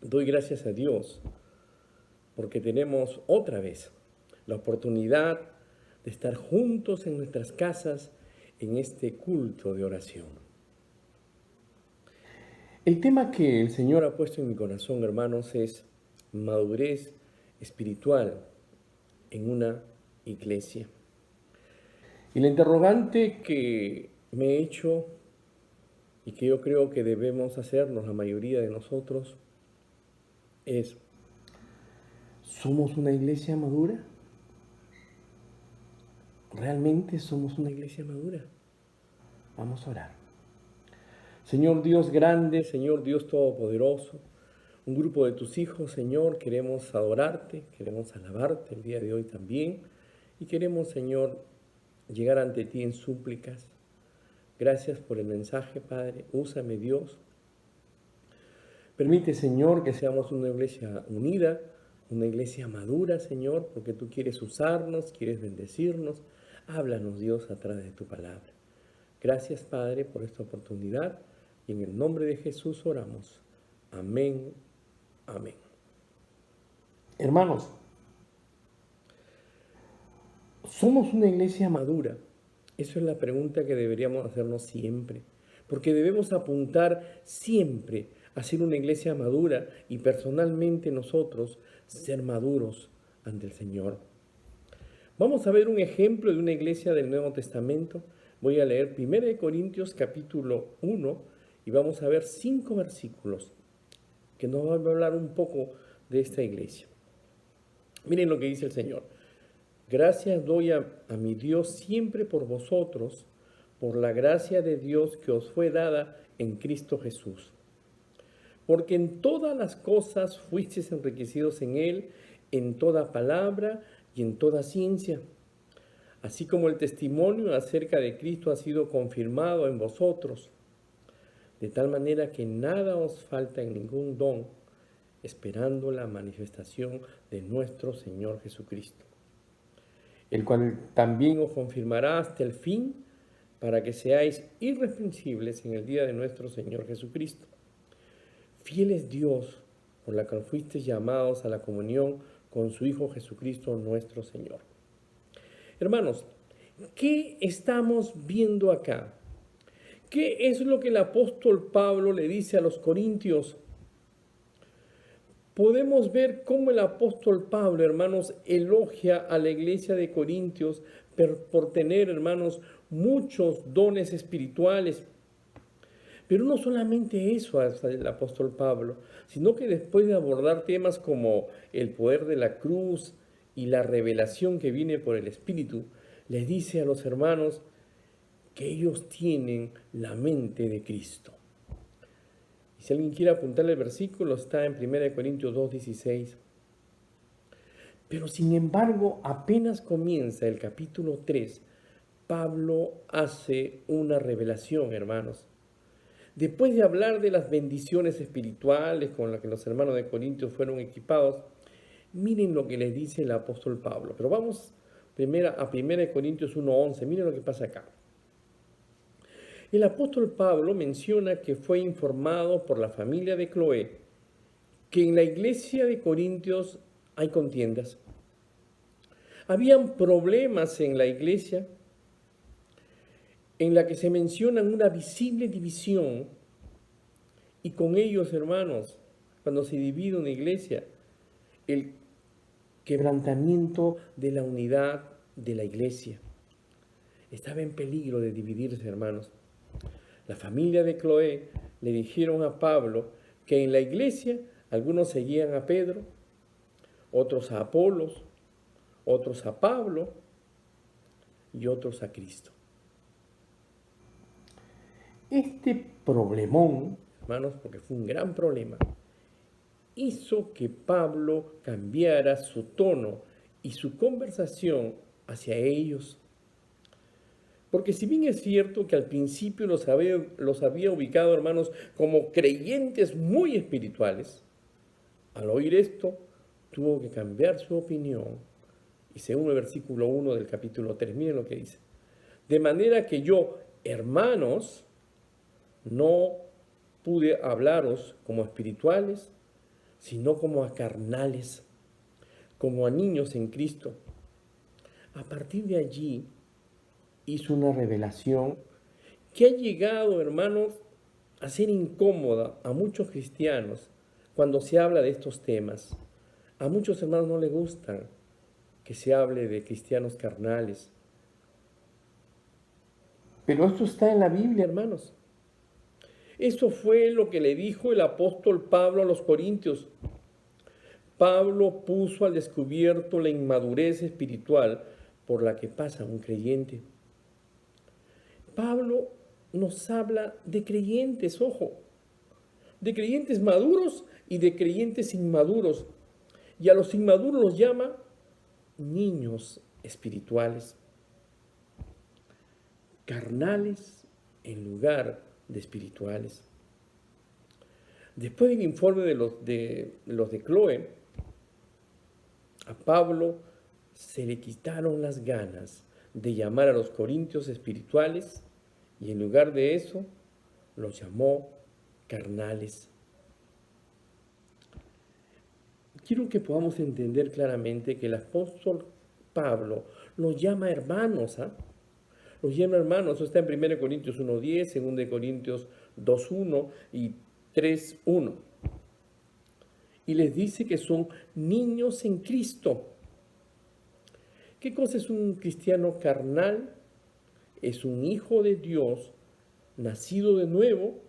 Doy gracias a Dios porque tenemos otra vez la oportunidad de estar juntos en nuestras casas en este culto de oración. El tema que el Señor ha puesto en mi corazón, hermanos, es madurez espiritual en una iglesia. Y la interrogante que me he hecho y que yo creo que debemos hacernos la mayoría de nosotros es, ¿somos una iglesia madura? ¿Realmente somos una iglesia madura? Vamos a orar. Señor Dios grande, Señor Dios todopoderoso, un grupo de tus hijos, Señor, queremos adorarte, queremos alabarte el día de hoy también y queremos, Señor, llegar ante ti en súplicas. Gracias por el mensaje, Padre. Úsame, Dios. Permite, Señor, que seamos una iglesia unida, una iglesia madura, Señor, porque tú quieres usarnos, quieres bendecirnos. Háblanos, Dios, a través de tu palabra. Gracias, Padre, por esta oportunidad y en el nombre de Jesús oramos. Amén, amén. Hermanos, ¿somos una iglesia madura? Esa es la pregunta que deberíamos hacernos siempre, porque debemos apuntar siempre a ser una iglesia madura y personalmente nosotros ser maduros ante el Señor. Vamos a ver un ejemplo de una iglesia del Nuevo Testamento. Voy a leer 1 Corintios capítulo 1 y vamos a ver 5 versículos que nos van a hablar un poco de esta iglesia. Miren lo que dice el Señor. Gracias doy a mi Dios siempre por vosotros, por la gracia de Dios que os fue dada en Cristo Jesús. Porque en todas las cosas fuisteis enriquecidos en Él, en toda palabra y en toda ciencia. Así como el testimonio acerca de Cristo ha sido confirmado en vosotros, de tal manera que nada os falta en ningún don, esperando la manifestación de nuestro Señor Jesucristo, el cual también os confirmará hasta el fin, para que seáis irreprensibles en el día de nuestro Señor Jesucristo. Fiel es Dios, por la cual fuisteis llamados a la comunión con su Hijo Jesucristo nuestro Señor. Hermanos, ¿qué estamos viendo acá? ¿Qué es lo que el apóstol Pablo le dice a los corintios? Podemos ver cómo el apóstol Pablo, hermanos, elogia a la iglesia de Corintios por tener, hermanos, muchos dones espirituales. Pero no solamente eso hace el apóstol Pablo, sino que después de abordar temas como el poder de la cruz y la revelación que viene por el Espíritu, les dice a los hermanos que ellos tienen la mente de Cristo. Y si alguien quiere apuntarle el versículo, está en 1 Corintios 2:16. Pero sin embargo, apenas comienza el capítulo 3, Pablo hace una revelación, hermanos. Después de hablar de las bendiciones espirituales con las que los hermanos de Corintios fueron equipados, miren lo que les dice el apóstol Pablo. Pero vamos a 1 Corintios 1:11, miren lo que pasa acá. El apóstol Pablo menciona que fue informado por la familia de Cloé que en la iglesia de Corintios hay contiendas. Habían problemas en la iglesia en la que se menciona una visible división y con ellos, hermanos, cuando se divide una iglesia, el quebrantamiento de la unidad de la iglesia. Estaba en peligro de dividirse, hermanos. La familia de Cloé le dijeron a Pablo que en la iglesia algunos seguían a Pedro, otros a Apolos, otros a Pablo y otros a Cristo. Este problemón, hermanos, porque fue un gran problema, hizo que Pablo cambiara su tono y su conversación hacia ellos. Porque si bien es cierto que al principio los había ubicado, hermanos, como creyentes muy espirituales, al oír esto, tuvo que cambiar su opinión. Y según el versículo 1 del capítulo 3, miren lo que dice. De manera que yo, hermanos, no pude hablaros como espirituales, sino como a carnales, como a niños en Cristo. A partir de allí hizo una revelación que ha llegado, hermanos, a ser incómoda a muchos cristianos cuando se habla de estos temas. A muchos hermanos no les gustan que se hable de cristianos carnales. Pero esto está en la Biblia, hermanos. Eso fue lo que le dijo el apóstol Pablo a los Corintios. Pablo puso al descubierto la inmadurez espiritual por la que pasa un creyente. Pablo nos habla de creyentes, ojo, de creyentes maduros y de creyentes inmaduros. Y a los inmaduros los llama niños espirituales, carnales en lugar de espirituales. Después del informe de los de Chloe, a Pablo se le quitaron las ganas de llamar a los corintios espirituales y en lugar de eso los llamó carnales. Quiero que podamos entender claramente que el apóstol Pablo los llama hermanos, ¿ah? Los llama hermanos, eso está en 1 Corintios 1:10, 2 Corintios 2:1 y 3:1. Y les dice que son niños en Cristo. ¿Qué cosa es un cristiano carnal? Es un hijo de Dios, nacido de nuevo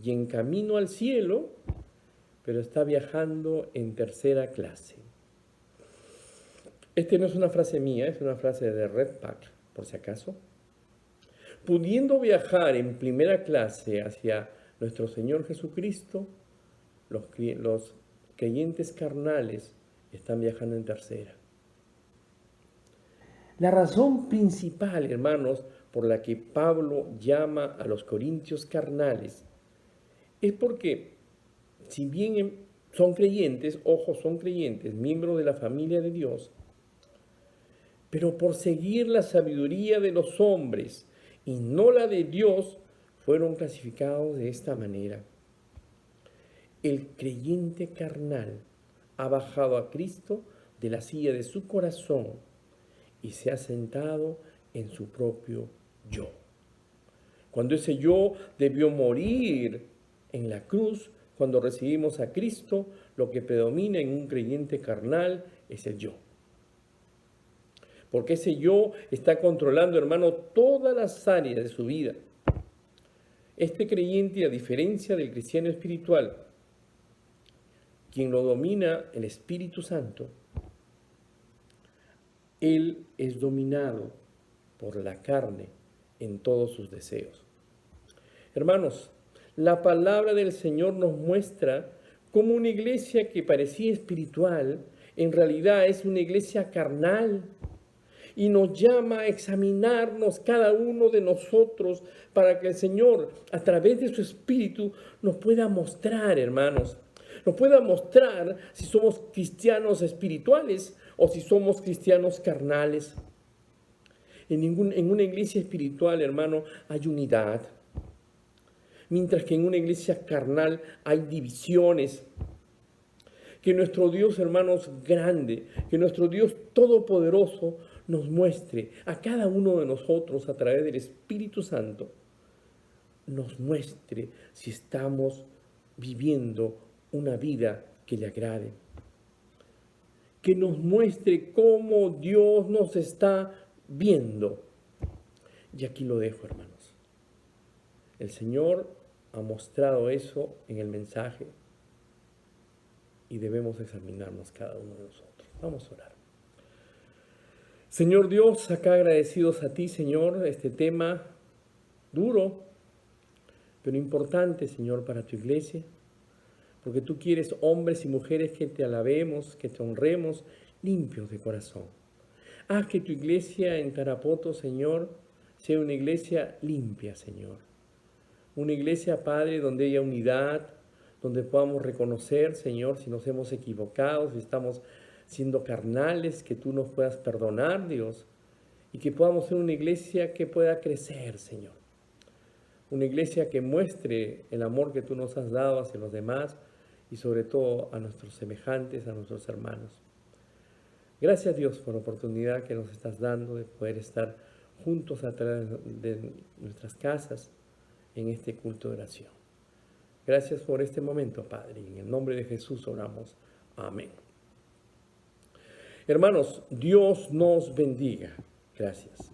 y en camino al cielo, pero está viajando en tercera clase. Esta no es una frase mía, es una frase de Redpath, por si acaso. Pudiendo viajar en primera clase hacia nuestro Señor Jesucristo, los creyentes carnales están viajando en tercera. La razón principal, hermanos, por la que Pablo llama a los corintios carnales es porque, si bien son creyentes, ojo, son creyentes, miembros de la familia de Dios, pero por seguir la sabiduría de los hombres y no la de Dios, fueron clasificados de esta manera. El creyente carnal ha bajado a Cristo de la silla de su corazón y se ha sentado en su propio yo. Cuando ese yo debió morir en la cruz, cuando recibimos a Cristo, lo que predomina en un creyente carnal es el yo. Porque ese yo está controlando, hermano, todas las áreas de su vida. Este creyente, a diferencia del cristiano espiritual, quien lo domina el Espíritu Santo, él es dominado por la carne en todos sus deseos. Hermanos, la palabra del Señor nos muestra cómo una iglesia que parecía espiritual, en realidad es una iglesia carnal, y nos llama a examinarnos cada uno de nosotros para que el Señor, a través de su Espíritu, nos pueda mostrar, hermanos, nos pueda mostrar si somos cristianos espirituales o si somos cristianos carnales. En una iglesia espiritual, hermano, hay unidad, mientras que en una iglesia carnal hay divisiones. Que nuestro Dios, hermanos, grande, que nuestro Dios todopoderoso nos muestre a cada uno de nosotros a través del Espíritu Santo, nos muestre si estamos viviendo una vida que le agrade. Que nos muestre cómo Dios nos está viendo. Y aquí lo dejo, hermanos. El Señor ha mostrado eso en el mensaje y debemos examinarnos cada uno de nosotros. Vamos a orar. Señor Dios, acá agradecidos a ti, Señor, este tema duro, pero importante, Señor, para tu iglesia, porque tú quieres hombres y mujeres que te alabemos, que te honremos, limpios de corazón. Haz que tu iglesia en Tarapoto, Señor, sea una iglesia limpia, Señor. Una iglesia, Padre, donde haya unidad, donde podamos reconocer, Señor, si nos hemos equivocado, si estamos siendo carnales, que tú nos puedas perdonar, Dios, y que podamos ser una iglesia que pueda crecer, Señor. Una iglesia que muestre el amor que tú nos has dado hacia los demás y sobre todo a nuestros semejantes, a nuestros hermanos. Gracias Dios por la oportunidad que nos estás dando de poder estar juntos a través de nuestras casas en este culto de oración. Gracias por este momento, Padre, y en el nombre de Jesús oramos. Amén. Hermanos, Dios nos bendiga. Gracias.